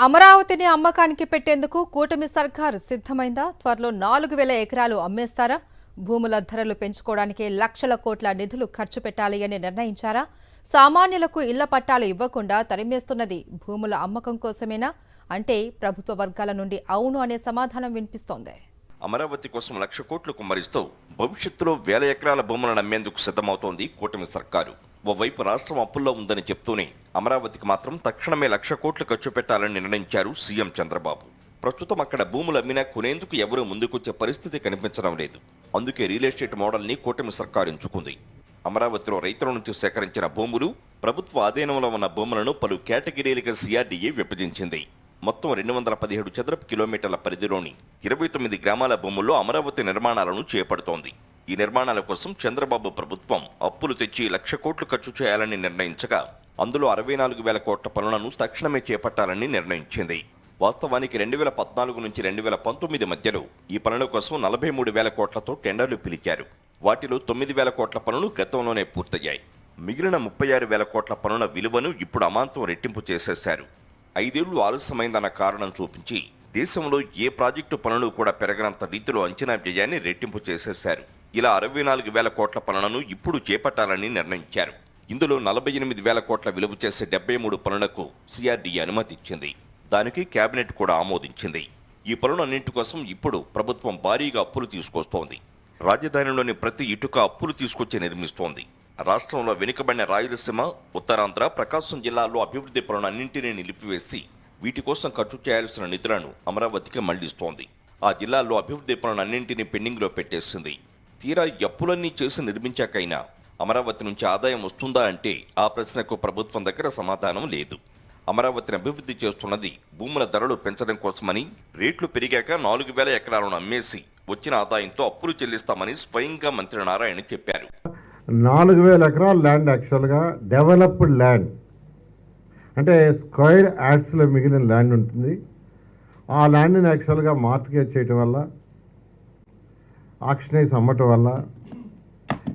అమరావతిని అమ్మకానికి పెట్టేందుకు కూటమి సర్కారు సిద్ధమైందా? త్వరలో 4,000 ఎకరాలు అమ్మేస్తారా? భూముల ధరలు పెంచుకోవడానికి లక్షల కోట్ల నిధులు ఖర్చు పెట్టాలి అని నిర్ణయించారా? సామాన్యులకు ఇళ్ల పట్టాలు ఇవ్వకుండా తరిమేస్తున్నది భూముల అమ్మకం కోసమేనా అంటే ప్రభుత్వ వర్గాల నుండి అవును అనే సమాధానం వినిపిస్తోంది. అమరావతి కోసం 1,00,000 కోట్లు కుమ్మరిస్తూ భవిష్యత్తులో 1,000 ఎకరాల భూములను అమ్మేందుకు సిద్ధమవుతోంది కూటమి సర్కారు. ఓవైపు రాష్ట్రం అప్పుల్లో ఉందని చెప్తూనే అమరావతికి మాత్రం తక్షణమే 1,00,000 కోట్లు ఖర్చు పెట్టాలని నిర్ణయించారు సీఎం చంద్రబాబు. ప్రస్తుతం అక్కడ భూములు అమ్మినా కొనేందుకు ఎవరూ ముందుకొచ్చే పరిస్థితి కనిపించడం లేదు. అందుకే రియల్ ఎస్టేట్ మోడల్ని కూటమి సర్కారు ఎంచుకుంది. అమరావతిలో రైతుల నుంచి సేకరించిన భూములు, ప్రభుత్వ ఆధీనంలో ఉన్న భూములను పలు కేటగిరీలుగా సిఆర్డీఏ విభజించింది. మొత్తం 217 చదరపు కిలోమీటర్ల పరిధిలోని 29 గ్రామాల భూముల్లో అమరావతి నిర్మాణాలను చేపడుతోంది. ఈ నిర్మాణాల కోసం చంద్రబాబు ప్రభుత్వం అప్పులు తెచ్చి 1,00,000 కోట్లు ఖర్చు చేయాలని నిర్ణయించగా అందులో 64,000 కోట్ల పనులను తక్షణమే చేపట్టాలని నిర్ణయించింది. వాస్తవానికి 2014 నుంచి 2019 మధ్యలో ఈ పనుల కోసం 43,000 కోట్లతో టెండర్లు పిలిచారు. వాటిలో 9,000 కోట్ల పనులు గతంలోనే పూర్తయ్యాయి. మిగిలిన 36,000 కోట్ల పనుల విలువను ఇప్పుడు అమాంతం రెట్టింపు చేసేశారు. 5 ఏళ్లు ఆలస్యమైందన్న కారణం చూపించి దేశంలో ఏ ప్రాజెక్టు పనులు కూడా పెరగనంత రీతిలో అంచనా వ్యయాన్ని రెట్టింపు చేసేశారు. ఇలా 64,000 కోట్ల పనులను ఇప్పుడు చేపట్టాలని నిర్ణయించారు. ఇందులో 48,000 కోట్ల విలువ చేసే 73 పనులకు సిఆర్డీఏ అనుమతి ఇచ్చింది. దానికి కేబినెట్ కూడా ఆమోదించింది. ఈ పనులన్నింటి కోసం ఇప్పుడు ప్రభుత్వం భారీగా అప్పులు తీసుకొస్తోంది. రాజధానిలోని ప్రతి ఇటుక అప్పులు తీసుకొచ్చి నిర్మిస్తోంది. రాష్ట్రంలో వెనుకబడిన రాయలసీమ, ఉత్తరాంధ్ర, ప్రకాశం జిల్లాల్లో అభివృద్ధి పనులన్నింటినీ నిలిపివేసి వీటి కోసం ఖర్చు చేయాల్సిన నిధులను అమరావతికి మళ్లిస్తోంది. ఆ జిల్లాల్లో అభివృద్ధి పనులన్నింటినీ పెండింగ్లో పెట్టేసింది. తీరా అప్పులన్నీ చేసి నిర్మించాకైనా అమరావతి నుంచి ఆదాయం వస్తుందా అంటే ఆ ప్రశ్నకు ప్రభుత్వం దగ్గర సమాధానం లేదు. అమరావతిని అభివృద్ధి చేస్తున్నది భూముల ధరలు పెంచడం కోసమని, రేట్లు పెరిగాక 4,000 ఎకరాలను అమ్మేసి వచ్చిన ఆదాయంతో అప్పులు చెల్లిస్తామని స్వయంగా మంత్రి నారాయణ చెప్పారు. 4,000 ఎకరాల ల్యాండ్ యాక్చువల్గా డెవలప్డ్ ల్యాండ్ అంటే స్క్వేర్ యార్డ్స్లో మిగిలిన ల్యాండ్ ఉంటుంది. ఆ ల్యాండ్ని యాక్చువల్గా మార్కెట్ చేయటం వల్ల, ఆక్షనైజ్ అమ్మటం వల్ల,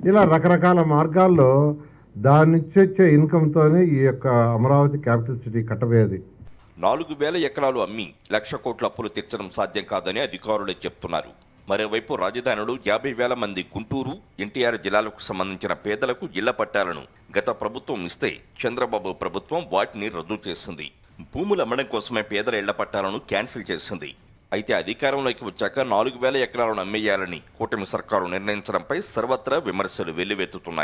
ఇలా రకరకాల మార్గాల్లో దాని నుంచి వచ్చే ఇన్కమ్తోనే ఈ యొక్క అమరావతి క్యాపిటల్ సిటీ కట్టబోయేది. 4,000 ఎకరాలు అమ్మి 1,00,000 కోట్ల అప్పులు తీర్చడం సాధ్యం కాదని అధికారులే చెప్తున్నారు. మరోవైపు రాజధానిలో 50,000 మంది గుంటూరు, ఎన్టీఆర్ జిల్లాలకు సంబంధించిన పేదలకు ఇళ్ల పట్టాలను గత ప్రభుత్వం ఇస్తే చంద్రబాబు ప్రభుత్వం వాటిని రద్దు చేసింది. భూములు అమ్మడం కోసమే పేదల ఇళ్ల పట్టాలను క్యాన్సిల్ చేసింది. అయితే అధికారంలోకి వచ్చాక 4,000 ఎకరాలను అమ్మేయాలని కూటమి సర్కారు నిర్ణయించడంపై సర్వత్రా విమర్శలు వెల్లువెత్తుతున్నాయి.